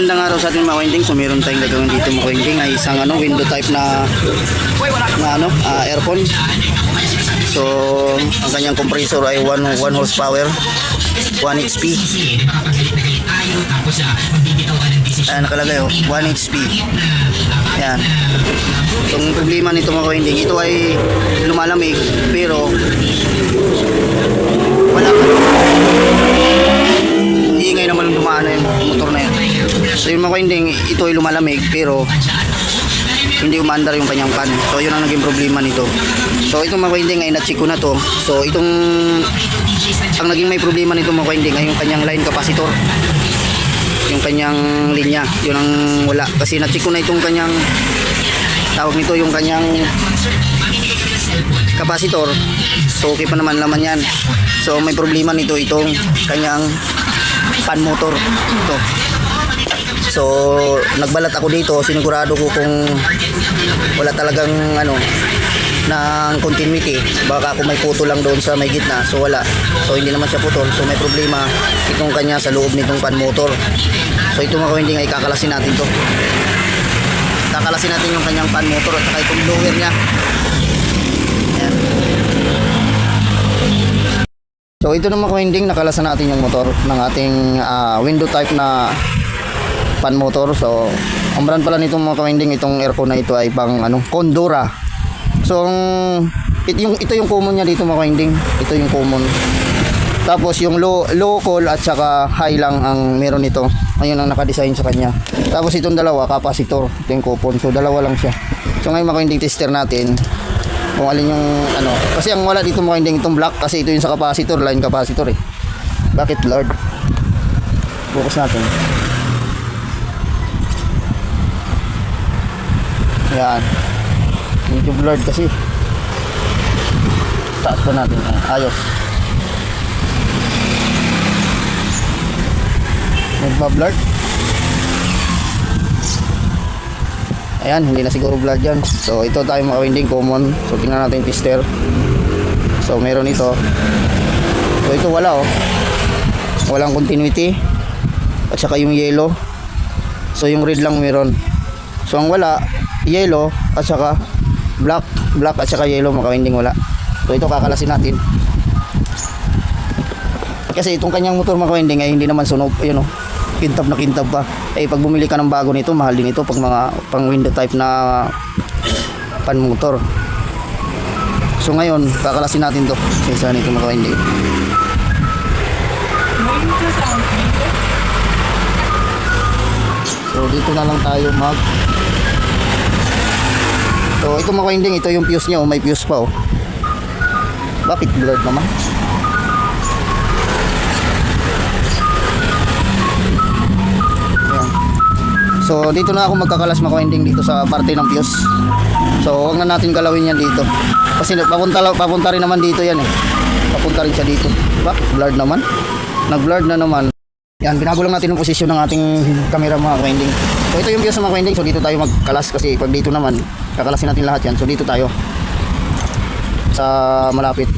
magandang araw sa ating mga winding. So meron tayong gagawin dito mga winding ay isang window type na aircon. So ang kanyang compressor ay 1 horsepower, 1 HP. Nakalagay 1 HP. Yan. So ang problema nito mga winding, ito ay lumalamig pero wala pa. Iingay naman yung dumaan na yung motor na yun. So yung mga winding, ito ay lumalamig pero hindi umaandar yung kanyang pan. So yun ang naging problema nito. So itong mga winding ay na-check ko na to. So itong ang naging may problema nito mga winding ay yung kanyang line capacitor. Yung kanyang linya, yun ang wala. Kasi na-check ko na itong kanyang tawag nito, yung kanyang capacitor. So okay pa naman laman yan. So may problema nito itong kanyang pan motor ito. So nagbalat ako dito, sinigurado ko kung wala talagang ng continuity, baka kung may puto lang doon sa may gitna. So wala, so hindi naman siya putol. So may problema itong kanya sa loob nitong pan motor. So ito mga winding ay kakalasin natin to. Kakalasin natin yung kanyang pan motor at saka itong blower nya. Ayan. So ito na mga winding, nakalasan natin yung motor ng ating window type na pan motor. So ang brand pala nitong mga winding, itong aircon na ito ay pang Condora. So ito yung common niya dito mga winding. Ito yung common. Tapos yung low call at saka high lang ang meron nito. Ayun ang naka-design sa kanya. Tapos itong dalawa capacitor, ito yung coupon. So dalawa lang siya. So ngayon mga winding, tester natin kung alin yung kasi ang wala dito mga winding, itong black, kasi ito yung sa capacitor, line capacitor eh. Bakit Lord? Focus natin. Yan. Medyo blurred kasi. Taas pa natin. Ayos. Nagpa-blurred. Ayan, hindi na siguro blurred yan. So ito tayo mga winding common. So tingnan natin yung tester. So meron ito. So ito wala walang continuity. At saka yung yellow. So yung red lang meron. So ang wala, yellow at saka black at saka yellow mga winding wala. So ito kakalasin natin. Kasi itong kanyang motor mga winding ay hindi naman sunog, kintab na kintab pa. Eh pag bumili ka ng bago nito, mahal din ito pag mga pang window type na pan motor. So ngayon, kakalasin natin to. Isa nito mga winding. So dito na lang tayo So ito mga winding, ito yung fuse niya, may fuse pa Bakit blurred naman? Ayan. So dito na ako magkakalas mga winding dito sa parte ng fuse. So huwag na natin galawin yan dito. Kasi papunta rin naman dito yan Papunta rin siya dito. Bakit blurred naman? Nag-blurred na naman. Yan, binago lang natin yung posisyon ng ating camera mga winding. So ito yung fuse mga winding. So dito tayo magkalas kasi pag dito naman kakalasin natin lahat yan. So dito tayo sa malapit.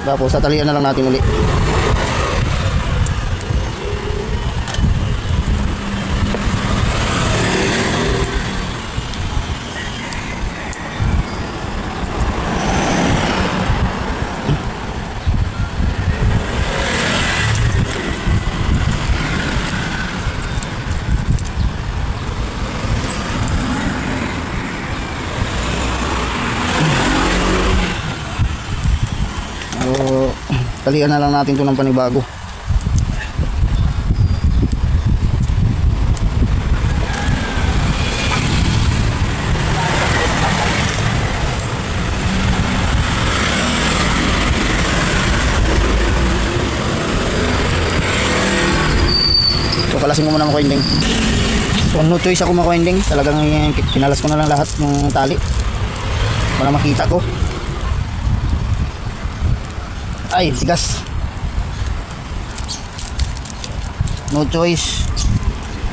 Tapos tatalian na lang natin uli. So, talian na lang natin ito ng panibago. So, kalasin ko muna mga winding. So, no choice ako mga winding. Talagang kinalas ko na lang lahat ng tali para makita ko. Ay, tigas. No choice.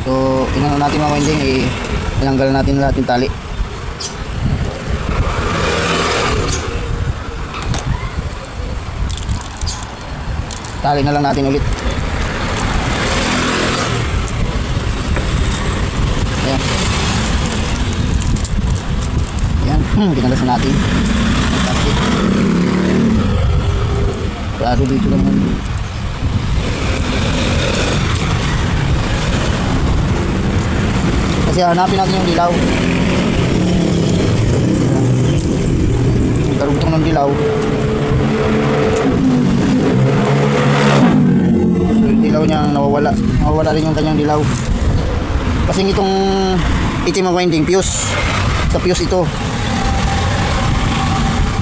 So, inano natin mga winding, tinanggal natin lahat yung tali. Tali na lang natin ulit. Ayan. Ayan. Pinalasan natin. Plastic. Klaro dito naman. Kasi hanapin natin yung dilaw. Karugtong ng dilaw. So yung dilaw niya nawawala. Nawawala rin yung kanyang dilaw. Kasi itong itim ang winding fuse. Sa fuse ito.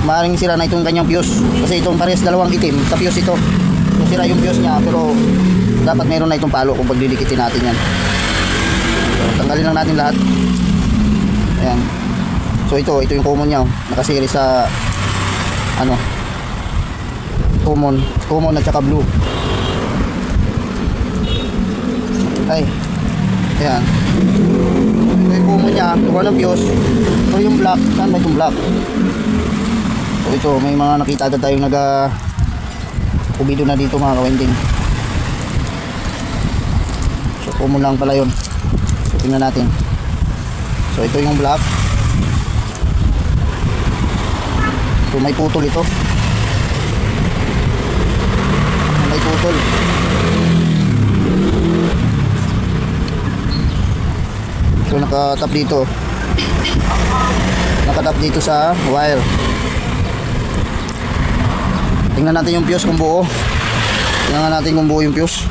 Maaaring sira na itong kanyang fuse. Kasi itong parehas dalawang itim. Sa fuse ito. So sira yung fuse niya. Pero dapat meron na itong palo kung pagdidikitin natin yan. So, tanggalin lang natin lahat. Ayan. So ito yung common niya. Nakasiri sa ano, common at saka blue. Ay. Ayan. Ito yung common niya. Ito ng fuse. Ito yung black. Saan ba itong black? So ito, may mga nakita agad tayong ubido na dito mga kawinding. So common lang pala yun. So tingnan natin. So ito yung black. So may putol ito. May putol. So nakatap dito. Nakatap dito sa wire. Tingnan natin yung fuse kung buo. Tingnan natin kung buo yung fuse.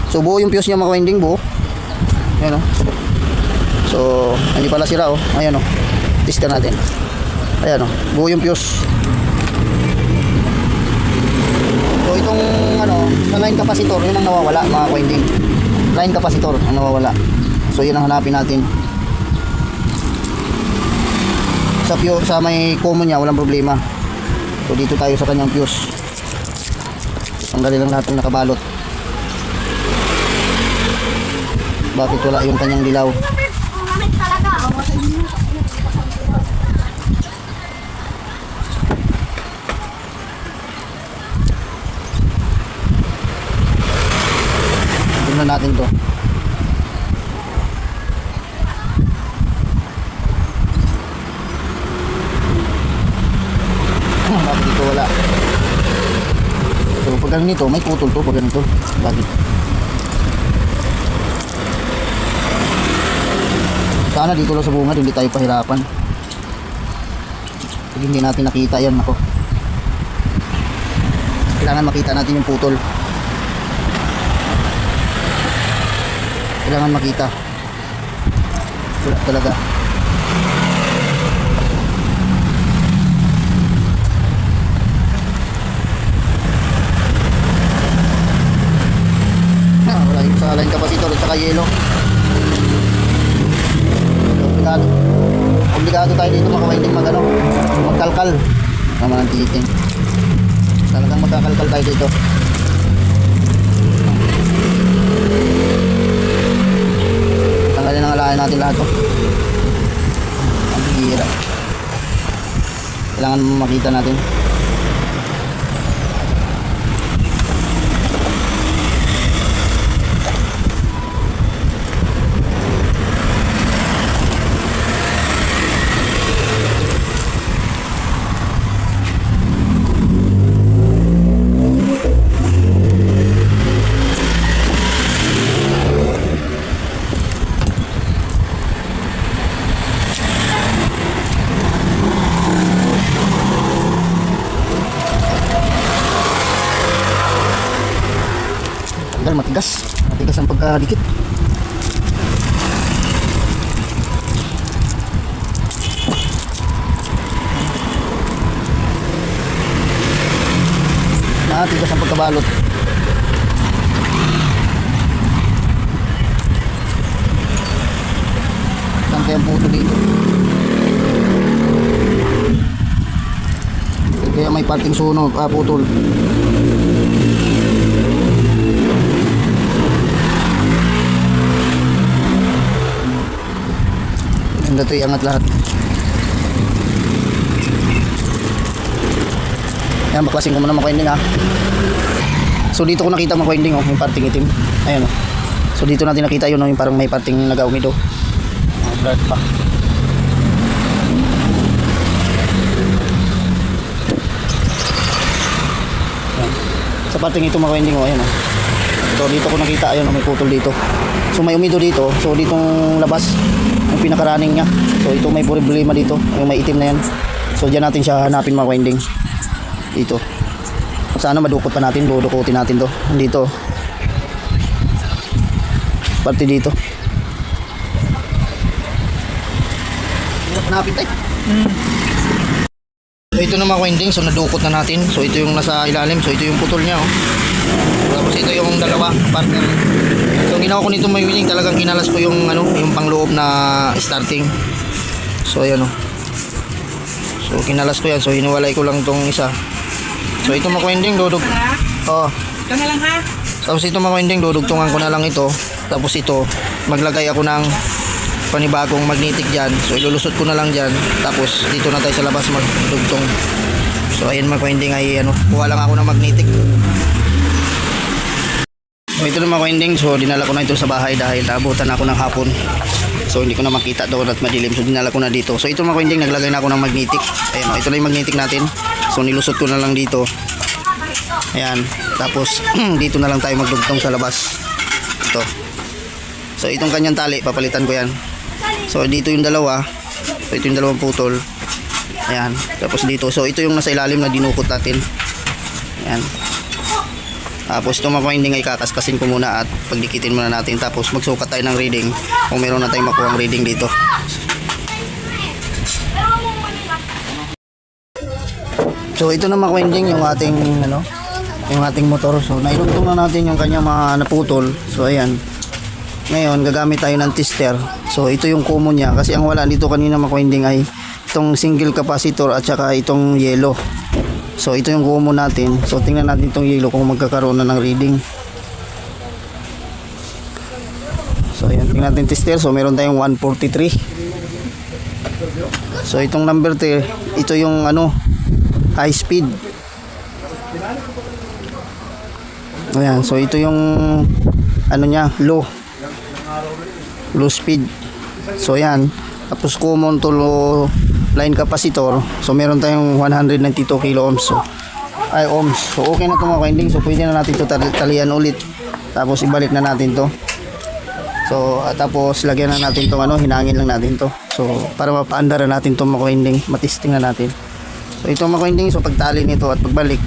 So buo yung fuse niya mga winding, buo. Ayan o. So hindi pala sira o. Ayan o. Testa natin. Ayan o. Buo yung fuse. So itong ano, sa line capacitor, yun ang nawawala mga winding. Line capacitor ang nawawala. So yun ang hanapin natin. Sa may common niya, walang problema. So dito tayo sa kanyang fuse. Tanggalin lang lahat ng nakabalot. Bakit wala yung kanyang dilaw? Tingnan natin to. Bakit dito wala? So pag ganito, may putol to pag ganito. Bakit? Sana dito lang sa bungad, hindi tayo pahirapan. Pag hindi natin nakita yan, ako. Kailangan makita natin yung putol. Kailangan makita. Wala talaga. Wala yung sa line capacitor at saka yellow. Obligado tayo dito makawinding magkalkal naman ang tilitin. Talagang magkakalkal tayo dito. Tanggalin ang alahin natin lahat to. Ang hihira. Kailangan makita natin. Matigas ang pagkadikit. Matigas ang pagkabalot. Saan kaya ang puto dito? Kaya may parting sunog, putol. Ito iangat lahat. Ayan, baklasin ko muna mga winding ha. So dito ko nakita mga winding yung parting itim. Ayan o. So dito natin nakita yun yung parang may parting nag-umido. Start pa. Ayan. Sa parting ito mga ka-winding, oh, ayan, oh. So dito ko nakita, ayun, may putol dito. So may umido dito. So ditong labas yung pinaka-running niya. So ito may problema dito, yung may itim na yan. So diyan natin siya hanapin mga ka-winding. Dito. Sana madukot pa natin, dudukutin natin to. Dito. Parte dito. Hirap hanapin tayo. So ito na mga ka-winding, so nadukot na natin. So ito yung nasa ilalim, so ito yung putol niya, oh. Tapos ito yung dalawa partner. So ginawa ko nito mga ka-winding, talagang kinalas ko yung ano, yung pangloob na starting. So ayan, oh. So kinalas ko yan, so hinuwalay ko lang tong isa. So ito mga ka-winding, dudug. Oh. Ito na lang ha. Tapos ito mga ka-winding, dudugtungan ko na lang ito. Tapos ito, maglagay ako ng panibagong magnetic dyan. So ilulusot ko na lang dyan. Tapos dito na tayo sa labas magdugtong. So ayun mga ka-winding, ay ano, kuha lang ako ng magnetic. So ito na mga ka-winding, so dinala ko na ito sa bahay dahil naabutan ako ng hapon. So hindi ko na makita doon at madilim. So dinala ko na dito. So ito mga ka-winding, naglagay na ako ng magnetic. Ayan, ito na yung magnetic natin. So nilusot ko na lang dito. Ayan. Tapos dito na lang tayo magdugtong sa labas. Ito. So itong kanyang tali, papalitan ko yan. So dito yung dalawa. So ito yung dalawang putol. Ayan. Tapos dito. So ito yung nasa ilalim na dinukot natin. Ayan. Tapos ito mga ka-winding ay kakaskasin ko muna at pagdikitin muna natin. Tapos magsukat tayo ng reading kung meron na tayong makuha ang reading dito. So ito na mga ka-winding yung ating ano, yung ating motor. So nailugtong na natin yung kanyang mga naputol. So ayan. Ngayon gagamit tayo ng tester. So ito yung common niya kasi ang wala dito kanina mga ka-winding ay itong single capacitor at saka itong yellow. So ito yung common natin. So tingnan natin itong yellow kung magkakaroon na ng reading. So ayan, tingnan natin tester. So meron tayong 143. So itong number 3, ito yung ano, high speed. Ayan, so ito yung ano niya, low speed. So ayan, tapos common to low line capacitor. So meron tayong 192 kilo ohms. So ay ohms. So okay na ito mga ka-winding. So pwede na natin ito talian ulit. Tapos ibalik na natin to. So tapos lagyan na natin tong ano, hinangin lang natin to. So para mapaandar na natin itong mga ka-winding, matesting na natin. So ito mga ka-winding, so pagtali nito at pagbalik,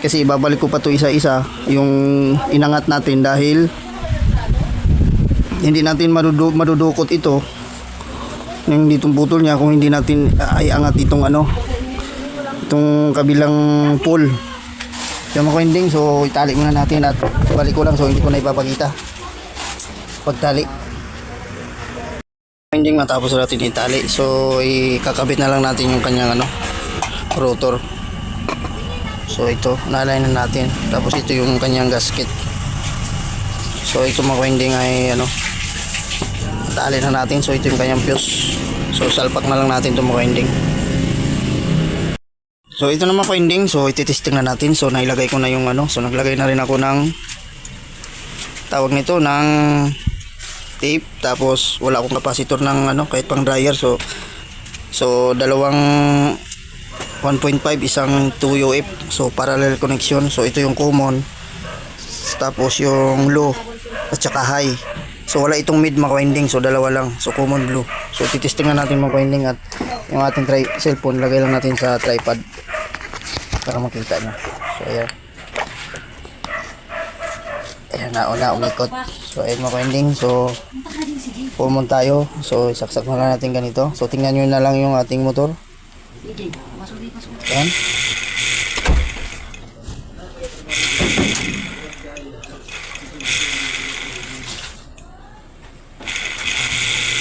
kasi ibabalik ko pa to isa-isa yung inangat natin dahil hindi natin madudukot ito yung ditong putol niya kung hindi natin ay angat itong ano, itong kabilang pole. Yung mga ka-winding, so itali muna natin at balik ko lang, so hindi ko na ipapakita pagtali. Winding, matapos natin itali, so ikakabit na lang natin yung kanyang ano, rotor. So ito, na-align na natin. Tapos ito yung kanyang gasket. So ito mga ka-winding ay ano, tali na natin. So ito yung kanyang fuse. So salpak na lang natin itong mga ka-winding. So ito naman ka-winding, so ititesting na natin. So nailagay ko na yung ano, so naglagay na rin ako ng tawag nito ng tape. Tapos wala akong capacitor ng ano, kahit pang dryer. So dalawang 1.5, isang 2 UF. So parallel connection. So ito yung common. Tapos yung low at saka high. So wala itong mid mga ka-winding. So dalawa lang. So common blue. So titesting na natin mga ka-winding at yung ating cellphone lagay lang natin sa tripod para makita nyo. So ayan. Ayan na umikot. So ayan mga ka-winding. So common tayo. So isaksak na lang natin ganito. So tingnan nyo na lang yung ating motor. Ayan.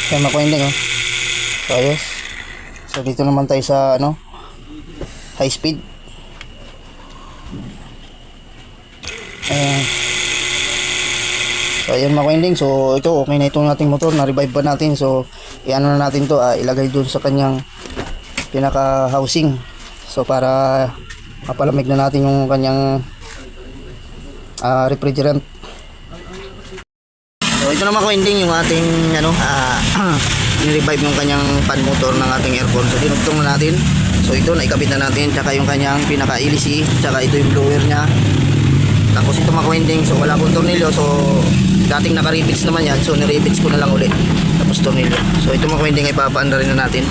Ayan mga ka-winding, oh. So ayos. So dito naman tayo sa ano, high speed. Ayan. So ayan mga ka-winding. So ito okay na itong ating motor, na-revive pa natin. So iano na natin to, ilagay dun sa kanyang pinaka housing. So para mapalamig na natin yung kanyang refrigerant. So ito naman ka-winding yung ating ano, nirevive yung kanyang fan motor ng ating aircon. So dinugtong na natin. So ito naikabit na natin, tsaka yung kanyang pinaka-LC, tsaka ito yung blower niya. Tapos ito mga winding, so wala akong tornilyo. So dating naka-rivets naman yan, so nirivets ko na lang ulit. Tapos tornilyo. So ito mga winding ay papaanda rin na natin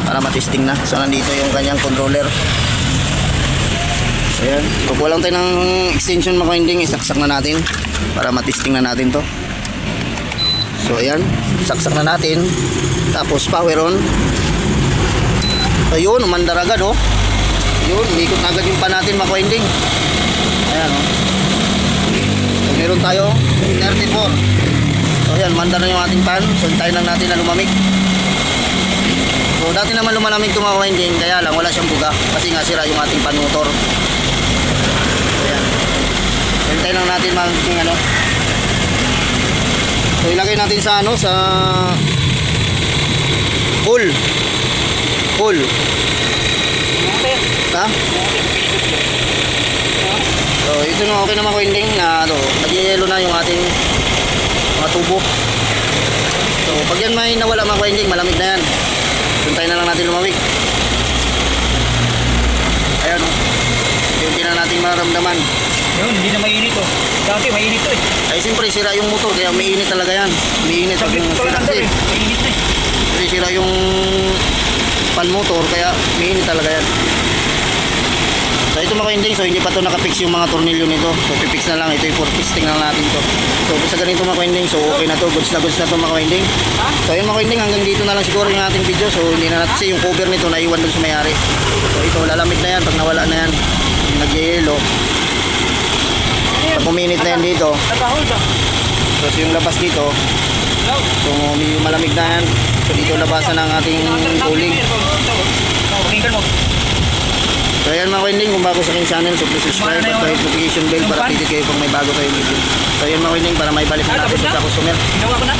para matesting na. So nandito yung kanyang controller. So yan, kukuha lang tayo ng extension mga winding, isaksak na natin para matesting na natin to. So ayan, saksak na natin. Tapos power on. So yun, umandar agad oh. Yun, umikot na agad yung pan natin mga winding. Ayan oh. So meron tayo 34. So ayan, umandar na yung ating pan. So hintayin lang natin na lumamig. So dati naman lumalamig itong mga winding, kaya lang wala siyang buga kasi nga sira yung ating pan motor. So ayan. So hintayin lang natin maging ano. So ilagay natin sa ano, sa full. Full. Ha? So ito na, okay na mga winding na ano, nag-yellow na yung ating mga tubo. So pag yan may nawala mga winding, malamig na yan. Hintayin na lang natin lumamig. Ayan o. Yung na natin mararamdaman. Yun, hindi na mainit oh. Dati mainit to eh. Ay siyempre sira yung motor, kaya mainit talaga yan. Mainit pag yung Saglit sinaksit. mainit na eh. Kasi sira yung pan motor, kaya mainit talaga yan. So ito mga winding, so hindi pa to nakapix yung mga tornilyo nito. So pipix na lang, ito yung for testing lang natin to. So sa ganito mga winding, so okay na to, goods na to mga winding. So yun mga winding, hanggang dito na lang siguro yung ating video. So hindi na natin, kasi yung cover nito naiwan dun sa may-ari. So ito, lalamig na yan pag nawala na yan. Yung nag-yellow. Pag uminit na yan dito, Nag-hold ah. so yung labas dito, Hello? so malamig na yan. So dito labasan ng ating cooling. Pakinggan mo. So ayan mga winding, kung bago sa aking channel, so please subscribe at kahit notification bell para updated kayo pag may bago tayong video. So ayan mga winding, para may balik na natin sa customer. Ginawa ko na.